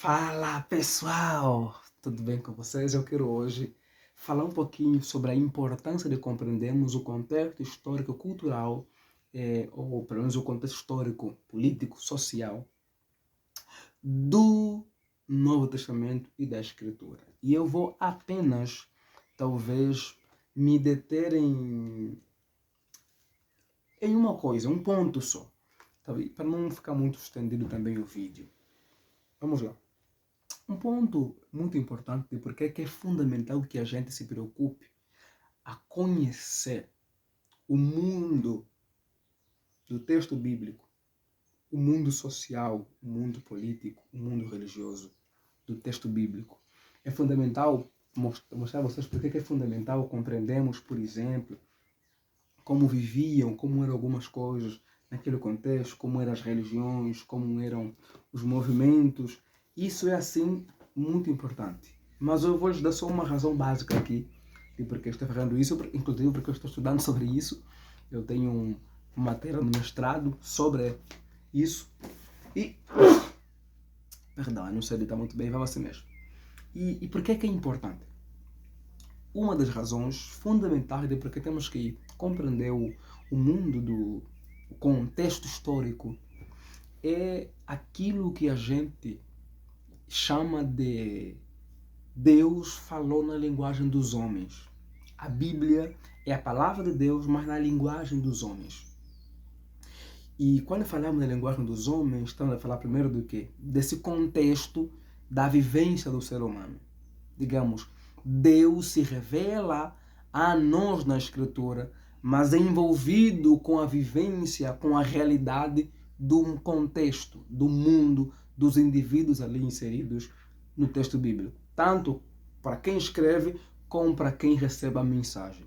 Fala pessoal, tudo bem com vocês? Eu quero hoje falar um pouquinho sobre a importância de compreendermos o contexto histórico-cultural, ou pelo menos o contexto histórico, político, social do Novo Testamento e da Escritura. E eu vou apenas, talvez, me deter em uma coisa, um ponto só, para não ficar muito estendido também o vídeo. Vamos lá. Um ponto muito importante de porque é fundamental que a gente se preocupe a conhecer o mundo do texto bíblico, o mundo social, o mundo político, o mundo religioso do texto bíblico. É fundamental mostrar a vocês porque é fundamental compreendermos, por exemplo, como viviam, como eram algumas coisas naquele contexto, como eram as religiões, como eram os movimentos. Isso é, assim, muito importante. Mas eu vou lhes dar só uma razão básica aqui de porque eu estou fazendo isso, inclusive porque eu estou estudando sobre isso. Eu tenho uma matéria no mestrado sobre isso. E, perdão, não sei editar muito bem, vamos assim mesmo. E por que é importante? Uma das razões fundamentais de porque temos que compreender o mundo do contexto histórico é aquilo que a gente chama de Deus falou na linguagem dos homens. A Bíblia é a palavra de Deus, mas na linguagem dos homens. E quando falamos na linguagem dos homens, estamos a falar primeiro do quê? Desse contexto da vivência do ser humano. Digamos, Deus se revela a nós na Escritura, mas é envolvido com a vivência, com a realidade do contexto, do mundo, dos indivíduos ali inseridos no texto bíblico. Tanto para quem escreve, como para quem recebe a mensagem.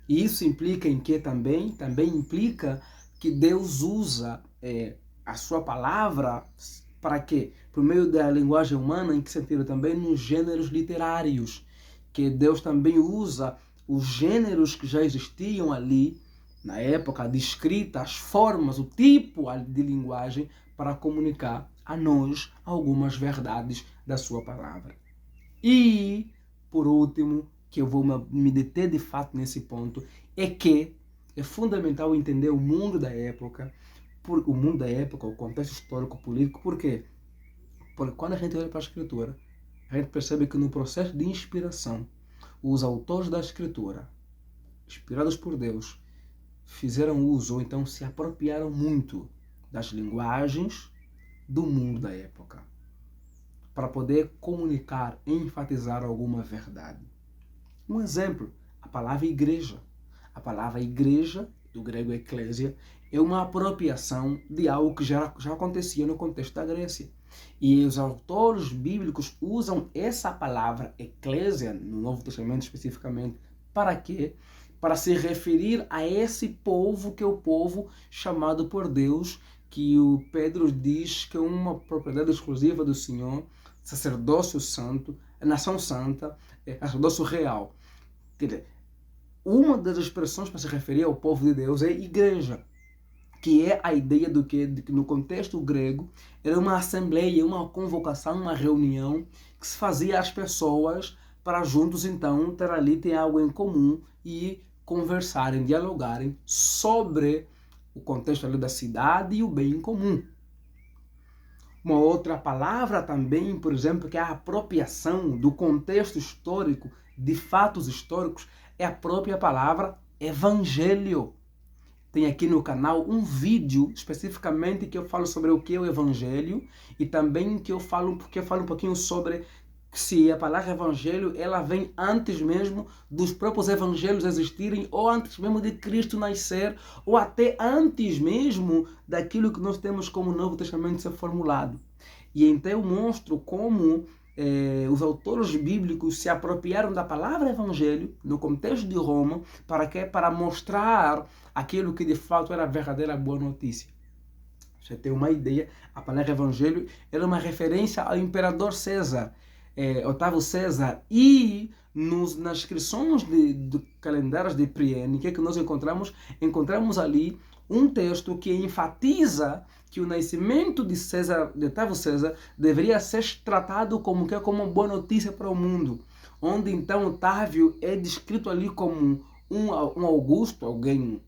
E isso implica em que também implica que Deus usa a sua palavra para quê? Por meio da linguagem humana, em que sentido? Também nos gêneros literários, que Deus também usa os gêneros que já existiam ali, na época de escrita, as formas, o tipo de linguagem, para comunicar a nós algumas verdades da sua palavra. E, por último, que eu vou me deter de fato nesse ponto, é que é fundamental entender o mundo da época, o contexto histórico-político. Por quê? Porque quando a gente olha para a Escritura, a gente percebe que no processo de inspiração, os autores da Escritura, inspirados por Deus, fizeram uso, ou então se apropriaram muito das linguagens do mundo da época, para poder comunicar, enfatizar alguma verdade. Um exemplo, a palavra igreja. A palavra igreja, do grego eclésia, é uma apropriação de algo que já acontecia no contexto da Grécia. E os autores bíblicos usam essa palavra eclésia, no Novo Testamento especificamente, para quê? Para se referir a esse povo que é o povo chamado por Deus, que o Pedro diz que é uma propriedade exclusiva do Senhor, sacerdócio santo, nação santa, sacerdócio real. Quer dizer, uma das expressões para se referir ao povo de Deus é igreja, que é a ideia de que no contexto grego era uma assembleia, uma convocação, uma reunião que se fazia às pessoas para juntos então ter algo em comum e conversarem, dialogarem sobre o contexto ali da cidade e o bem em comum. Uma outra palavra também, por exemplo, que é a apropriação do contexto histórico, de fatos históricos, é a própria palavra evangelho. Tem aqui no canal um vídeo especificamente que eu falo sobre o que é o evangelho e também que eu falo um pouquinho sobre se a palavra evangelho ela vem antes mesmo dos próprios evangelhos existirem, ou antes mesmo de Cristo nascer, ou até antes mesmo daquilo que nós temos como Novo Testamento ser formulado. E então eu mostro como os autores bíblicos se apropriaram da palavra evangelho no contexto de Roma para quê? Para mostrar aquilo que de fato era a verdadeira boa notícia. Você tem uma ideia, a palavra evangelho era uma referência ao imperador César, Otávio César, e nas inscrições de calendários de Priene, o que é que nós encontramos? Encontramos ali um texto que enfatiza que o nascimento de Otávio César deveria ser tratado como uma boa notícia para o mundo, onde então Otávio é descrito ali como um Augusto, alguém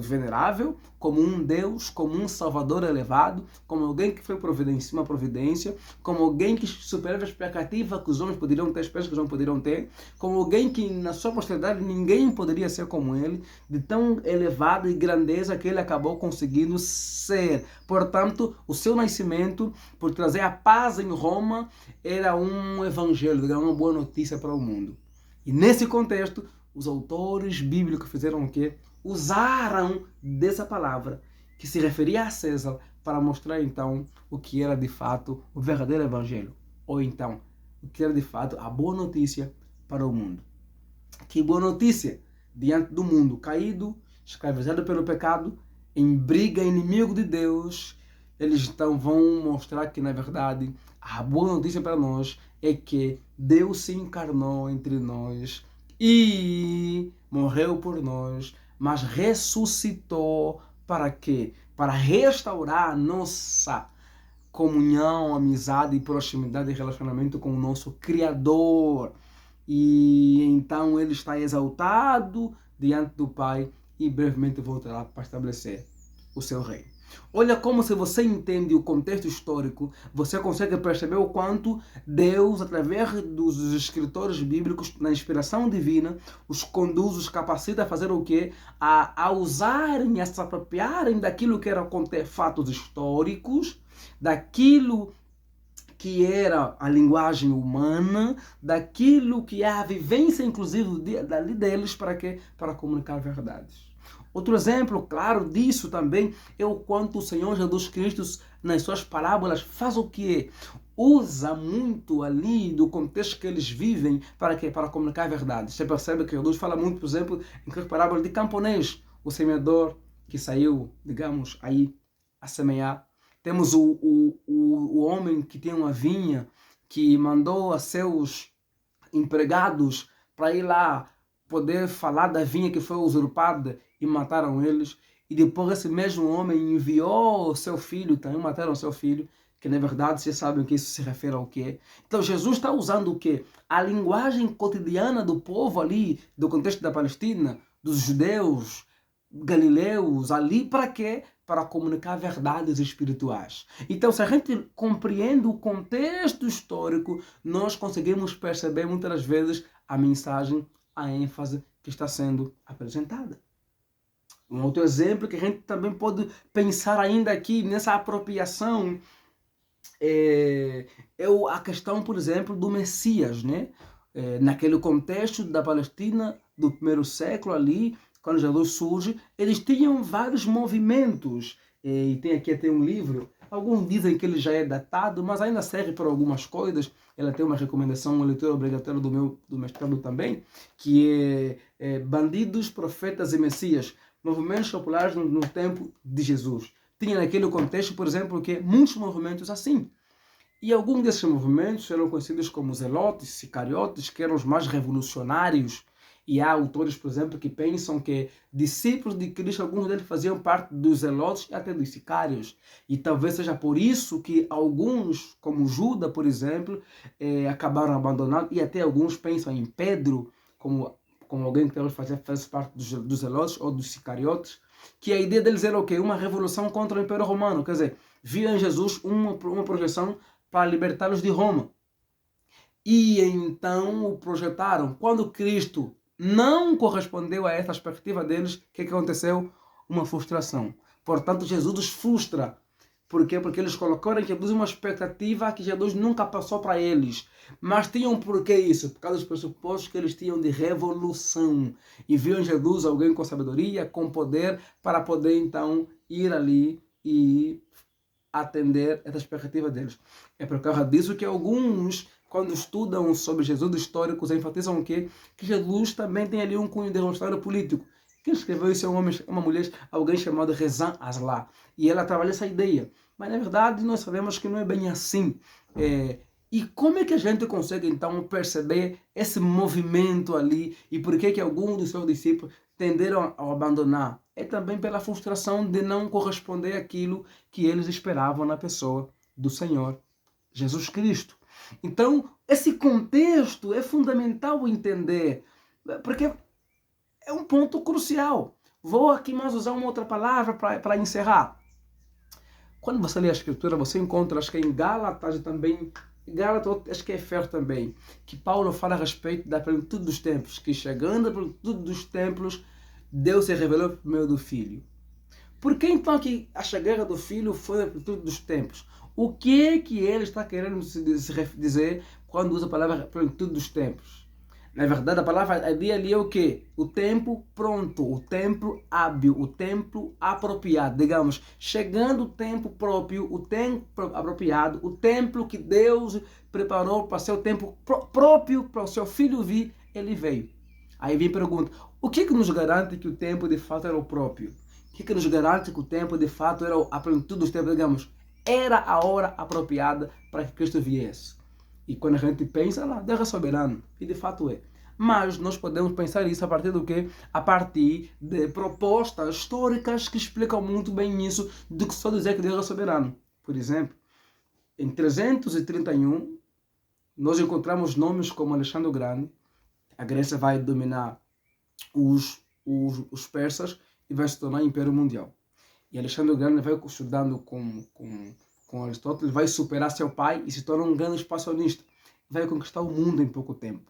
venerável, como um Deus, como um Salvador elevado, como alguém que foi uma providência, como alguém que superava a expectativa que os homens poderiam ter, as pessoas que os homens poderiam ter, como alguém que na sua posteridade ninguém poderia ser como ele, de tão elevada e grandeza que ele acabou conseguindo ser. Portanto, o seu nascimento, por trazer a paz em Roma, era um evangelho, era uma boa notícia para o mundo. E nesse contexto, os autores bíblicos fizeram o quê? Usaram dessa palavra que se referia a César para mostrar então o que era de fato o verdadeiro evangelho, ou então o que era de fato a boa notícia para o mundo. Que boa notícia diante do mundo caído, escravizado pelo pecado, em briga, inimigo de Deus. Eles então vão mostrar que na verdade a boa notícia para nós é que Deus se encarnou entre nós e morreu por nós, mas ressuscitou para quê? Para restaurar a nossa comunhão, amizade, proximidade e relacionamento com o nosso Criador. E então ele está exaltado diante do Pai e brevemente voltará para estabelecer o seu reino. Olha como, se você entende o contexto histórico, você consegue perceber o quanto Deus, através dos escritores bíblicos, na inspiração divina, os conduz, os capacita a fazer o quê? A usarem, a se apropriarem daquilo que eram fatos históricos, daquilo que era a linguagem humana, daquilo que é a vivência, inclusive, dali deles, para quê? Para comunicar verdades. Outro exemplo claro disso também é o quanto o Senhor Jesus Cristo, nas suas parábolas, faz o quê? Usa muito ali do contexto que eles vivem para quê? Para comunicar verdades. Você percebe que Jesus fala muito, por exemplo, em parábola de camponês, o semeador que saiu, digamos, aí a semear. Temos o homem que tem uma vinha, que mandou a seus empregados para ir lá poder falar da vinha que foi usurpada e mataram eles. E depois esse mesmo homem enviou o seu filho, também mataram o seu filho, que na verdade vocês sabem que isso se refere ao quê. Então Jesus está usando o quê? A linguagem cotidiana do povo ali, do contexto da Palestina, dos judeus, galileus, ali para quê? Para comunicar verdades espirituais. Então, se a gente compreende o contexto histórico, nós conseguimos perceber muitas das vezes a mensagem, a ênfase que está sendo apresentada. Um outro exemplo que a gente também pode pensar ainda aqui nessa apropriação é a questão, por exemplo, do Messias, né? Naquele contexto da Palestina do primeiro século ali, quando Jesus surge, eles tinham vários movimentos. E tem aqui até um livro, alguns dizem que ele já é datado, mas ainda serve para algumas coisas. Ela tem uma recomendação, uma leitura obrigatória do mestrado também, que é Bandidos, Profetas e Messias, movimentos populares no tempo de Jesus. Tinha naquele contexto, por exemplo, que muitos movimentos assim. E alguns desses movimentos eram conhecidos como zelotes, sicariotes, que eram os mais revolucionários. E há autores, por exemplo, que pensam que discípulos de Cristo, alguns deles faziam parte dos zelotes e até dos sicários. E talvez seja por isso que alguns, como Judas, por exemplo, acabaram abandonando. E até alguns pensam em Pedro, como alguém que talvez faz parte dos zelotes ou dos sicariotes. Que a ideia deles era o quê? Uma revolução contra o Império Romano. Quer dizer, viam em Jesus uma projeção para libertá-los de Roma. E então o projetaram. Quando Cristo não correspondeu a essa perspectiva deles, o que aconteceu? Uma frustração. Portanto, Jesus os frustra. Por quê? Porque eles colocaram em Jesus uma expectativa que Jesus nunca passou para eles. Mas tinham por que isso? Por causa dos pressupostos que eles tinham de revolução. E viam em Jesus alguém com sabedoria, com poder, para poder então ir ali e atender essa expectativa deles. É por causa disso que alguns, quando estudam sobre Jesus históricos, enfatizam o quê? Que Jesus também tem ali um cunho de história político. Quem escreveu isso é uma mulher, alguém chamado Rezan Asla. E ela trabalha essa ideia. Mas, na verdade, nós sabemos que não é bem assim. E como é que a gente consegue, então, perceber esse movimento ali? E por que alguns dos seus discípulos tenderam a abandonar? é também pela frustração de não corresponder àquilo que eles esperavam na pessoa do Senhor Jesus Cristo. Então, esse contexto é fundamental entender, porque é um ponto crucial. Vou aqui mais usar uma outra palavra para encerrar. Quando você lê a Escritura, você encontra, acho que em Gálatas também, Gálatas, acho que é Efésios também, que Paulo fala a respeito da plenitude dos tempos, que chegando à plenitude dos tempos, Deus se revelou por meio do Filho. Por que então que a chegada do Filho foi a plenitude dos tempos? O que é que ele está querendo dizer quando usa a palavra plenitude dos tempos? Na verdade, a palavra ali é o quê? O tempo pronto, o tempo hábil, o tempo apropriado. Digamos, chegando o tempo próprio, o tempo apropriado, o tempo que Deus preparou para ser o tempo próprio para o seu filho vir, ele veio. Aí vem a pergunta, o que nos garante que o tempo de fato era o próprio? O que nos garante que o tempo de fato era a plenitude dos tempos? Digamos, era a hora apropriada para que Cristo viesse. E quando a gente pensa lá, Deus é soberano, e de fato é. Mas nós podemos pensar isso a partir do quê? A partir de propostas históricas que explicam muito bem isso, do que só dizer que Deus é soberano. Por exemplo, em 331, nós encontramos nomes como Alexandre o Grande. A Grécia vai dominar os persas e vai se tornar Império Mundial. E Alexandre o Grande vai estudando com Aristóteles, vai superar seu pai e se torna um grande expansionista. Vai conquistar o mundo em pouco tempo.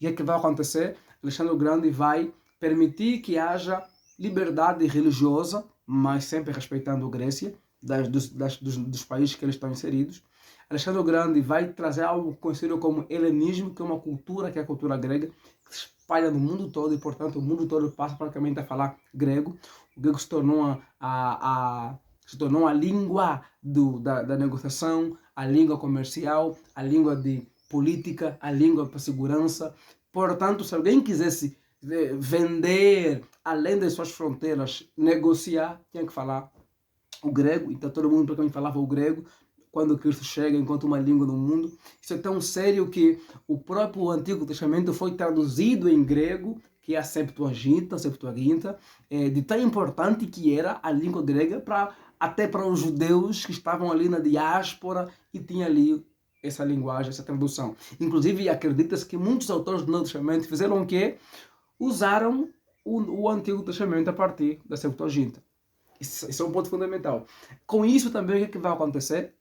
E o que vai acontecer? Alexandre o Grande vai permitir que haja liberdade religiosa, mas sempre respeitando a Grécia, dos países que eles estão inseridos. Alexandre o Grande vai trazer algo conhecido como helenismo, que é uma cultura, que é a cultura grega, que se espalha no mundo todo e, portanto, o mundo todo passa praticamente a falar grego. O grego se tornou a língua da negociação, a língua comercial, a língua de política, a língua para segurança. Portanto, se alguém quisesse vender além das suas fronteiras, negociar, tinha que falar o grego. Então todo mundo praticamente falava o grego quando Cristo chega enquanto uma língua no mundo. Isso é tão sério que o próprio Antigo Testamento foi traduzido em grego, que é a Septuaginta, de tão importante que era a língua grega até para os judeus que estavam ali na diáspora e tinha ali essa linguagem, essa tradução. Inclusive, acredita-se que muitos autores do Novo Testamento fizeram o quê? Usaram o Antigo Testamento a partir da Septuaginta. Isso é um ponto fundamental. Com isso também, o que vai acontecer?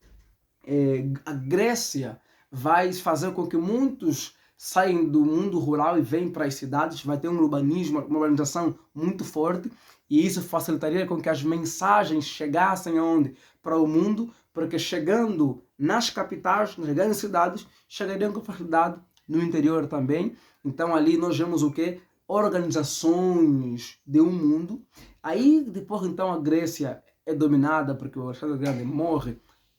A Grécia vai fazer com que muitos saiam do mundo rural e venham para as cidades. Vai ter um urbanismo, uma urbanização muito forte. E isso facilitaria com que as mensagens chegassem aonde? Para o mundo, porque chegando nas capitais, nas grandes cidades, chegariam com facilidade no interior também. Então ali nós vemos o quê? Organizações de um mundo. Aí depois então a Grécia é dominada porque o Alexandre o Grande morre.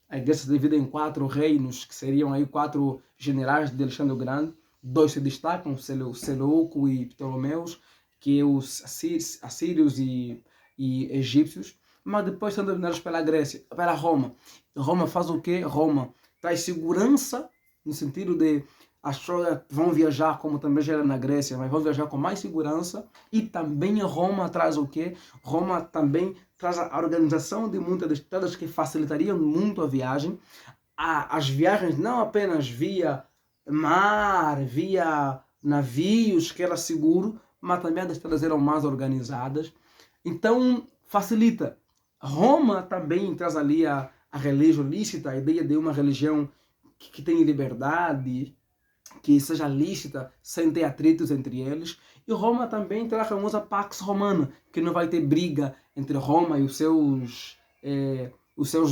A Grécia se divide em 4 reinos, que seriam aí 4 generais de Alexandre o Grande. 2 se destacam, Seleuco e Ptolomeus, que é os assírios e egípcios, mas depois são dominados pela Grécia, pela Roma. Roma faz o quê? Roma traz segurança, no sentido de as pessoas vão viajar, como também já era na Grécia, mas vão viajar com mais segurança. E também Roma traz o quê? Roma também traz a organização de muitas estradas que facilitariam muito a viagem. As viagens não apenas via mar, via navios, que era seguro, mas também as estradas eram mais organizadas. Então, facilita. Roma também traz ali a religião lícita, a ideia de uma religião que tem liberdade, que seja lícita, sem ter atritos entre eles. E Roma também traz a famosa Pax Romana, que não vai ter briga entre Roma e os seus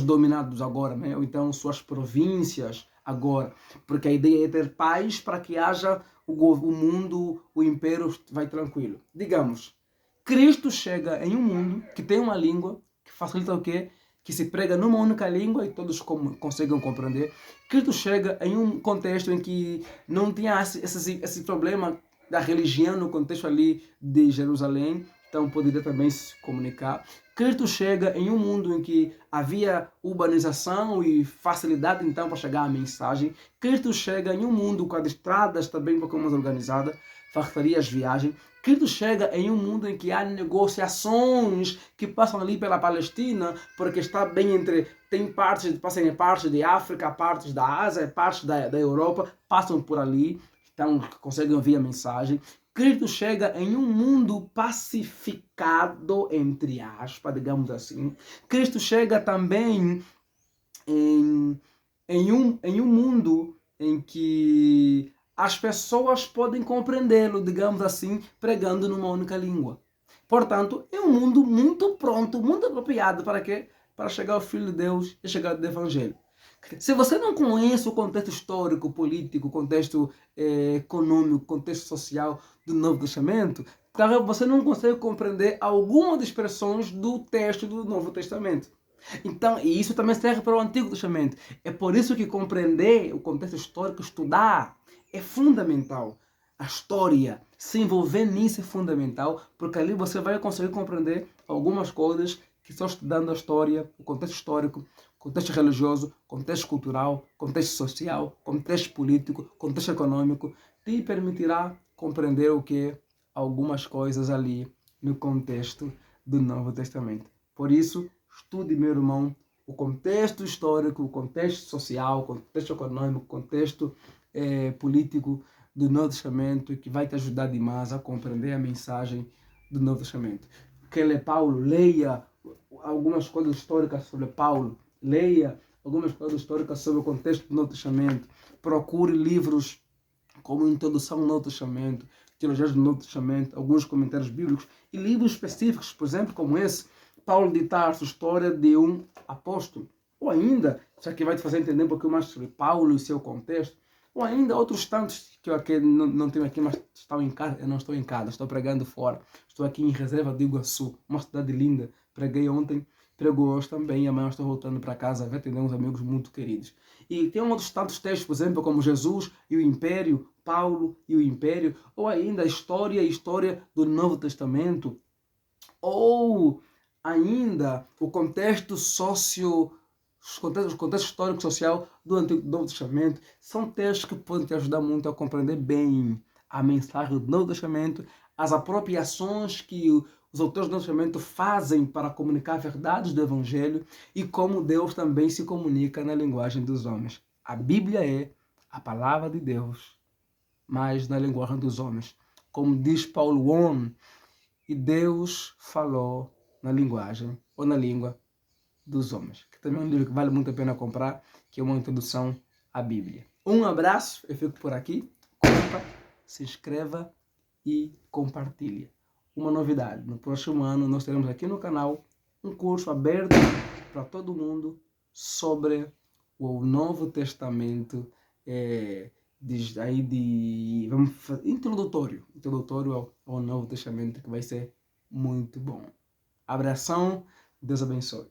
dominados agora, né? Ou então suas províncias agora. Porque a ideia é ter paz para que haja o mundo, o império vai tranquilo. Digamos, Cristo chega em um mundo que tem uma língua que facilita o quê? Que se prega numa única língua e todos conseguem compreender. Cristo chega em um contexto em que não tinha esse problema da religião no contexto ali de Jerusalém, então poderia também se comunicar. Cristo chega em um mundo em que havia urbanização e facilidade então para chegar à mensagem. Cristo chega em um mundo com as estradas também um pouco mais organizadas, facilitaria as viagens. Cristo chega em um mundo em que há negociações que passam ali pela Palestina, porque está bem entre... Tem partes, passam em partes de África, partes da Ásia, partes da Europa, passam por ali, então conseguem ouvir a mensagem. Cristo chega em um mundo pacificado, entre aspas, digamos assim. Cristo chega também em um mundo em que as pessoas podem compreendê-lo, digamos assim, pregando numa única língua. Portanto, é um mundo muito pronto, muito apropriado para quê? Para chegar ao Filho de Deus e chegar ao Evangelho. Se você não conhece o contexto histórico, político, contexto econômico, contexto social do Novo Testamento, talvez você não consegue compreender algumas das expressões do texto do Novo Testamento. Então, e isso também serve para o Antigo Testamento. É por isso que compreender o contexto histórico, estudar, é fundamental. A história, se envolver nisso é fundamental, porque ali você vai conseguir compreender algumas coisas que só estudando a história, o contexto histórico, contexto religioso, contexto cultural, contexto social, contexto político, contexto econômico, te permitirá compreender o que algumas coisas ali no contexto do Novo Testamento. Por isso, estude, meu irmão, o contexto histórico, o contexto social, o contexto econômico, o contexto político do Novo Testamento, que vai te ajudar demais a compreender a mensagem do Novo Testamento. Quem lê Paulo, leia algumas coisas históricas sobre Paulo, leia algumas coisas históricas sobre o contexto do Novo Testamento, procure livros como Introdução ao Novo Testamento, Teologias do Novo Testamento, alguns comentários bíblicos e livros específicos, por exemplo, como esse, Paulo de Tarso, História de um Apóstolo. Ou ainda, isso aqui vai te fazer entender um pouquinho mais sobre Paulo e seu contexto, ou ainda outros tantos que eu aqui não tenho aqui, mas estão em casa. Eu não estou em casa, estou pregando fora. Estou aqui em Reserva do Iguaçu, uma cidade linda. Preguei ontem, prego hoje também, e amanhã estou voltando para casa, vai atender uns amigos muito queridos. E tem outros tantos textos, por exemplo, como Jesus e o Império, Paulo e o Império, ou ainda a história do Novo Testamento, ou ainda o contexto o contexto histórico social do Antigo Novo Testamento. São textos que podem te ajudar muito a compreender bem a mensagem do Novo Testamento, as apropriações que os autores do Novo Testamento fazem para comunicar verdades do Evangelho e como Deus também se comunica na linguagem dos homens. A Bíblia é a palavra de Deus, mas na linguagem dos homens. Como diz Paulo On, e Deus falou na linguagem ou na língua dos homens. Que também é um livro que vale muito a pena comprar, que é uma introdução à Bíblia. Um abraço, eu fico por aqui. Curta, se inscreva e compartilhe. Uma novidade, no próximo ano nós teremos aqui no canal um curso aberto para todo mundo sobre o Novo Testamento, introdutório ao Novo Testamento, que vai ser muito bom. Abração, Deus abençoe.